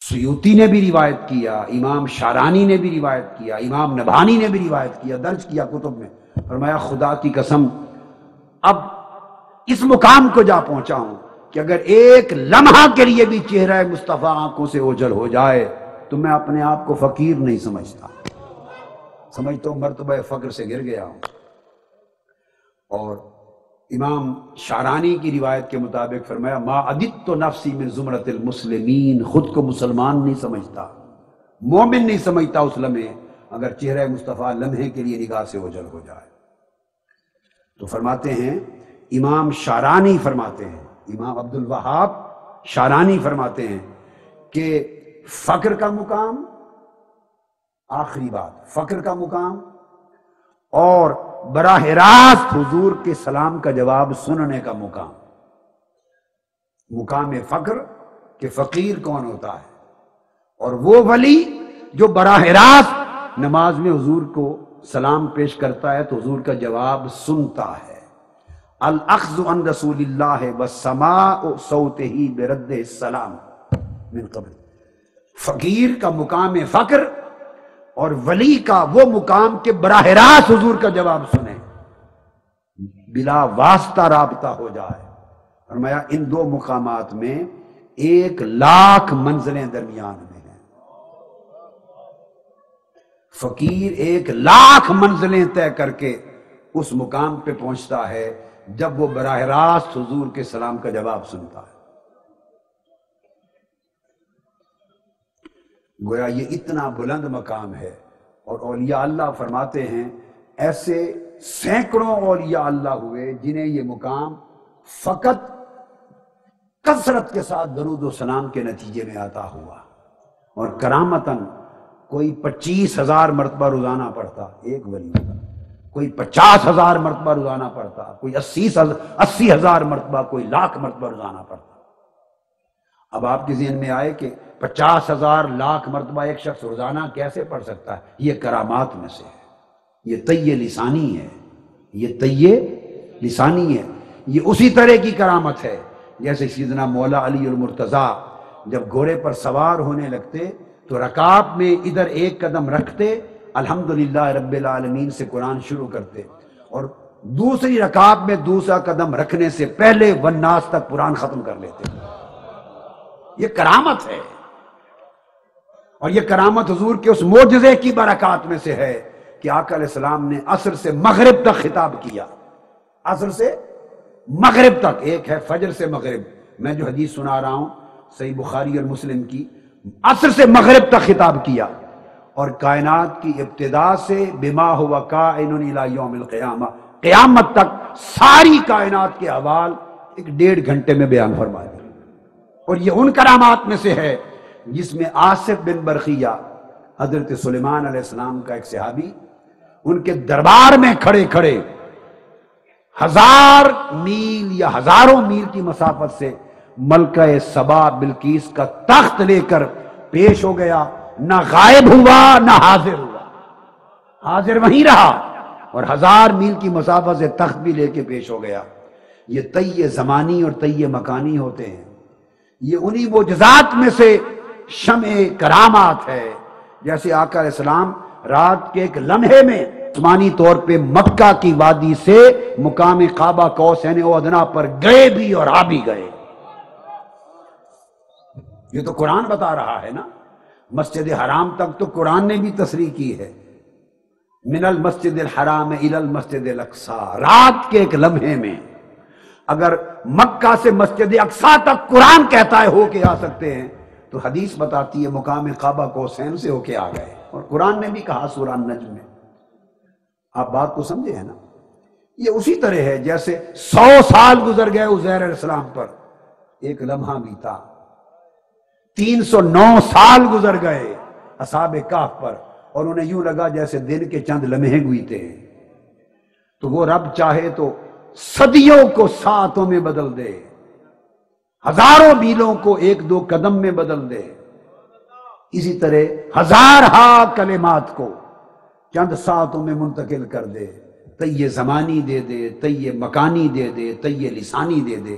سیوطی نے بھی روایت کیا، امام شارانی نے بھی روایت کیا، امام نبھانی نے بھی روایت کیا، درج کیا کتب میں۔ فرمایا خدا کی قسم اب اس مقام کو جا پہنچا ہوں کہ اگر ایک لمحہ کے لیے بھی چہرہ مصطفیٰ آنکھوں سے اوجھل ہو جائے تو میں اپنے آپ کو فقیر نہیں سمجھتا، سمجھتا ہوں مرتبہ فقر سے گر گیا ہوں۔ اور امام شارانی کی روایت کے مطابق فرمایا ما عددت نفسی من زمرۃ المسلمین، خود کو مسلمان نہیں سمجھتا، مومن نہیں سمجھتا اس لمحے اگر چہرہ مصطفیٰ لمحے کے لیے نگاہ سے اوجھل ہو جائے۔ تو فرماتے ہیں امام شارانی فرماتے ہیں، امام عبد الوہاب شارانی فرماتے ہیں کہ فقر کا مقام، آخری بات، فقر کا مقام اور براہ راست حضور کے سلام کا جواب سننے کا مقام، مقام فقر کہ فقیر کون ہوتا ہے، اور وہ ولی جو براہ راست نماز میں حضور کو سلام پیش کرتا ہے تو حضور کا جواب سنتا ہے۔ الاخذ عن رسول اللہ والسماع صوتہ برد السلام من قبل۔ فقیر کا مقام فقر اور ولی کا وہ مقام کہ براہ راست حضور کا جواب سنیں، بلا واسطہ رابطہ ہو جائے۔ فرمایا ان دو مقامات میں 1,00,000 منزلیں درمیان میں ہیں۔ فقیر 1,00,000 منزلیں طے کر کے اس مقام پہ پہنچتا ہے جب وہ براہ راست حضور کے سلام کا جواب سنتا ہے۔ گویا یہ اتنا بلند مقام ہے، اور اولیاء اللہ فرماتے ہیں ایسے سینکڑوں اولیاء اللہ ہوئے جنہیں یہ مقام فقط کثرت کے ساتھ درود و سلام کے نتیجے میں عطا ہوا، اور کرامتاً کوئی 25,000 مرتبہ روزانہ پڑھتا ایک ولی ہوگا، کوئی 50,000 مرتبہ روزانہ پڑھتا، کوئی 80,000 مرتبہ، کوئی 1,00,000 مرتبہ روزانہ پڑھتا۔ اب آپ کے ذہن میں آئے کہ 50,000 1,00,000 مرتبہ ایک شخص روزانہ کیسے پڑھ سکتا ہے؟ یہ کرامات میں سے ہے، یہ طی لسانی ہے، یہ طی لسانی ہے۔ یہ اسی طرح کی کرامت ہے جیسے سیدنا مولا علی المرتضیٰ جب گھوڑے پر سوار ہونے لگتے تو رکاب میں ادھر ایک قدم رکھتے، الحمدللہ رب العالمین سے قرآن شروع کرتے، اور دوسری رکاب میں دوسرا قدم رکھنے سے پہلے والناس تک قرآن ختم کر لیتے۔ یہ کرامت ہے، اور یہ کرامت حضور کے اس معجزے کی برکات میں سے ہے کہ آقا علیہ السلام نے عصر سے مغرب تک خطاب کیا، عصر سے مغرب تک، ایک ہے فجر سے مغرب، میں جو حدیث سنا رہا ہوں صحیح بخاری اور مسلم کی، عصر سے مغرب تک خطاب کیا، اور کائنات کی ابتدا سے بما ہوا کائن الی یوم القیامہ، قیامت تک ساری کائنات کے احوال 1.5 گھنٹے میں بیان فرما دیا۔ اور یہ ان کرامات میں سے ہے جس میں آصف بن برخیہ حضرت سلیمان علیہ السلام کا ایک صحابی، ان کے دربار میں کھڑے کھڑے 1000 میل یا ہزاروں میل کی مسافت سے ملکہ سبا بلقیس کا تخت لے کر پیش ہو گیا، نہ غائب ہوا نہ حاضر ہوا، حاضر وہیں رہا، اور 1000 میل کی مسافت سے تخت بھی لے کے پیش ہو گیا۔ یہ طی زمانی اور طی مکانی ہوتے ہیں، یہ انہی معجزات میں سے شمع کرامات ہے۔ جیسے آقا علیہ السلام رات کے ایک لمحے میں جسمانی طور پہ مکہ کی وادی سے مقام قعبہ قوسین و ادنا پر گئے بھی اور آ بھی گئے۔ یہ تو قرآن بتا رہا ہے نا، مسجد حرام تک تو قرآن نے بھی تصریح کی ہے، من المسجد الحرام الی المسجد الاقصی، رات کے ایک لمحے میں۔ اگر مکہ سے مسجد اقصی تک قرآن کہتا ہے ہو کے آ سکتے ہیں تو حدیث بتاتی ہے مقام قعبہ قوسین سے ہو کے آ گئے، اور قرآن نے بھی کہا سورہ النجم میں۔ آپ بات کو سمجھے ہیں نا؟ یہ اسی طرح ہے جیسے 100 سال گزر گئے عزیر علیہ السلام پر، ایک لمحہ بیتا، 309 سال گزر گئے اصحاب کہف پر، اور انہیں یوں لگا جیسے دن کے چند لمحے گزرتے ہیں۔ تو وہ رب چاہے تو صدیوں کو ساعتوں میں بدل دے، ہزاروں میلوں کو 1-2 قدم میں بدل دے، اسی طرح ہزارہا کلمات کو چند ساعتوں میں منتقل کر دے، طی زمانی دے دے، طی مکانی دے دے، طی لسانی دے دے۔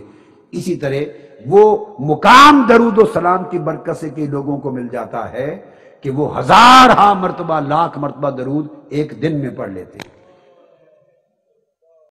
اسی طرح وہ مقام درود و سلام کی برکت سے کہ لوگوں کو مل جاتا ہے کہ وہ 1000 مرتبہ 1,00,000 مرتبہ درود ایک دن میں پڑھ لیتے ہیں۔